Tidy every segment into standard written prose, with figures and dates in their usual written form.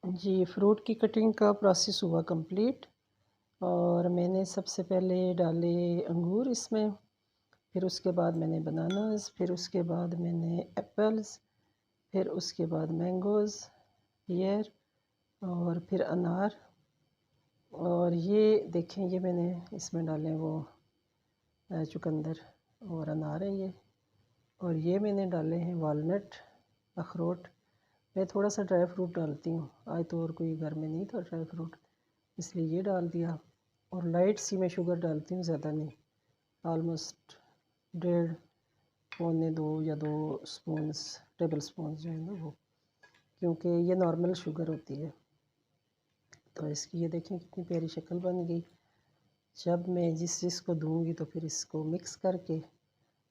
जी, fruit की cutting का process हुआ कंप्लीट। और मैंने सबसे पहले डाले अंगूर इसमें, फिर उसके बाद मैंने बनानास, फिर उसके बाद मैंने एप्पल्स, फिर उसके बाद मैंगोज़, पीयर और फिर अनार। और ये देखें, ये मैंने इसमें डाले वो चुकंदर और अनार है ये। और ये मैंने डाले हैं वालनट, अखरोट। मैं थोड़ा सा ड्राई फ्रूट डालती हूँ, आज तो और कोई घर में नहीं था ड्राई फ्रूट, इसलिए ये डाल दिया। और लाइट सी मैं शुगर डालती हूँ, ज़्यादा नहीं, ऑलमोस्ट 1.5 पौने 2 या 2 स्पून्स, टेबल स्पून जो है ना वो, क्योंकि ये नॉर्मल शुगर होती है। तो इसकी ये देखें कितनी प्यारी शक्ल बन गई। जब मैं जिस चीज़ को दूँगी तो फिर इसको मिक्स करके,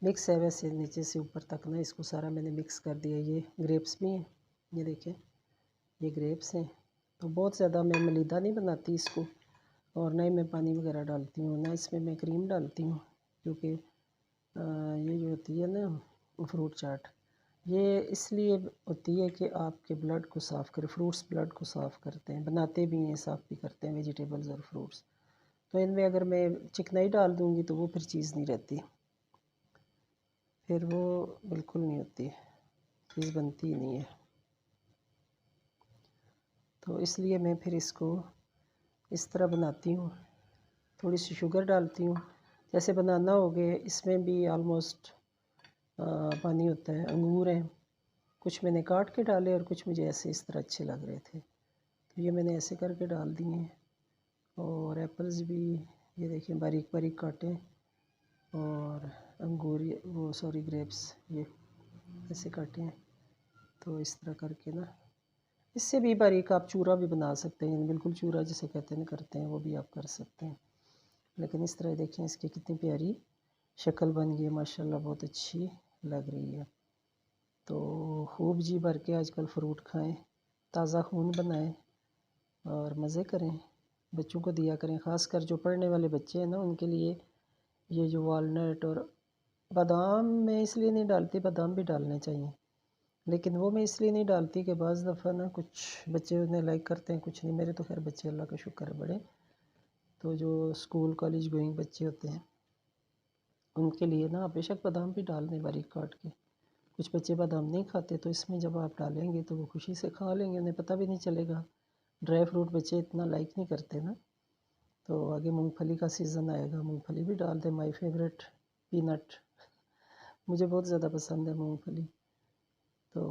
मिक्स है वैसे नीचे से ऊपर तक ना, इसको सारा मैंने मिक्स कर दिया। ये ग्रेप्स भी हैं, ये देखें, ये ग्रेप्स हैं। तो बहुत ज़्यादा मैं मलीदा नहीं बनाती इसको, और ना ही मैं पानी वगैरह डालती हूँ, ना इसमें मैं क्रीम डालती हूँ, क्योंकि ये जो होती है ना फ्रूट चाट, ये इसलिए होती है कि आपके ब्लड को साफ़ करे। फ्रूट्स ब्लड को साफ़ करते हैं, बनाते भी हैं, साफ़ भी करते हैं वेजिटेबल्स और फ्रूट्स। तो इनमें अगर मैं चिकनाई डाल दूँगी तो वो फिर चीज़ नहीं रहती, फिर वो बिल्कुल नहीं होती, चीज़ बनती ही नहीं है। तो इसलिए मैं फिर इसको इस तरह बनाती हूँ, थोड़ी सी शुगर डालती हूँ। जैसे बनाना हो गए, इसमें भी आलमोस्ट पानी होता है। अंगूर हैं, कुछ मैंने काट के डाले और कुछ मुझे ऐसे इस तरह अच्छे लग रहे थे, तो ये मैंने ऐसे करके डाल दिए हैं। और एप्पल्स भी ये देखिए बारीक बारीक काटे, और अंगूर वो सॉरी ग्रेप्स ये ऐसे काटे हैं। तो इस तरह करके ना, इससे भी बारीक आप चूरा भी बना सकते हैं, बिल्कुल चूरा जिसे कहते हैं करते हैं, वो भी आप कर सकते हैं। लेकिन इस तरह देखें इसकी कितनी प्यारी शक्ल बन गई है, माशाल्लाह बहुत अच्छी लग रही है। तो खूब जी भर के आजकल फ्रूट खाएं, ताज़ा खून बनाएं और मज़े करें, बच्चों को दिया करें। ख़ासकर जो पढ़ने वाले बच्चे हैं ना, उनके लिए ये जो वालनट और बादाम मैं इसलिए नहीं डालती, बादाम भी डालने चाहिए, लेकिन वो मैं इसलिए नहीं डालती कि बाज़ दफ़ा ना कुछ बच्चे उन्हें लाइक करते हैं, कुछ नहीं। मेरे तो खैर बच्चे अल्लाह का शुक्र है बड़े, तो जो स्कूल कॉलेज गोइंग बच्चे होते हैं उनके लिए ना आप बेशक बादाम भी डाल दें बारीक काट के। कुछ बच्चे बादाम नहीं खाते, तो इसमें जब आप डालेंगे तो वो खुशी से खा लेंगे, उन्हें पता भी नहीं चलेगा। ड्राई फ्रूट बच्चे इतना लाइक नहीं करते ना। तो आगे मूंगफली का सीज़न आएगा, मूंगफली भी डाल दें, माय फेवरेट पीनट, मुझे बहुत ज़्यादा पसंद है मूंगफली, तो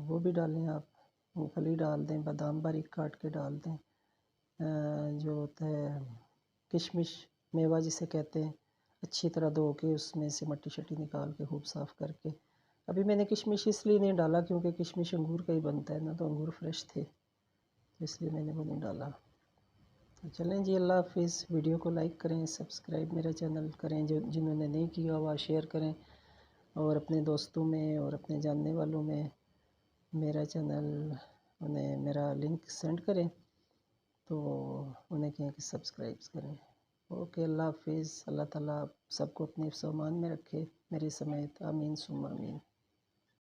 वो भी डालें आप। मूंगफली डाल दें, बादाम बारीक काट के डाल दें। जो होता है किशमिश, मेवा जिसे कहते हैं, अच्छी तरह धो के उसमें से मट्टी शट्टी निकाल के खूब साफ़ करके। अभी मैंने किशमिश इसलिए नहीं डाला क्योंकि किशमिश अंगूर का ही बनता है ना, तो अंगूर फ्रेश थे, तो इसलिए मैंने वो नहीं डाला। तो चलें जी, अल्लाह हाफिज़। वीडियो को लाइक करें, सब्सक्राइब मेरा चैनल करें, जो जिन्होंने नहीं किया हुआ शेयर करें, और अपने दोस्तों में और अपने जानने वालों में मेरा चैनल, उन्हें मेरा लिंक सेंड करें, तो उन्हें कहें कि सब्सक्राइब करें। ओके, अल्लाह हाफिज़। अल्लाह ताला आप सबको अपने हिफ्ज़-ओ-अमान में रखे, मेरे समेत। आमीन सुम्मा आमीन।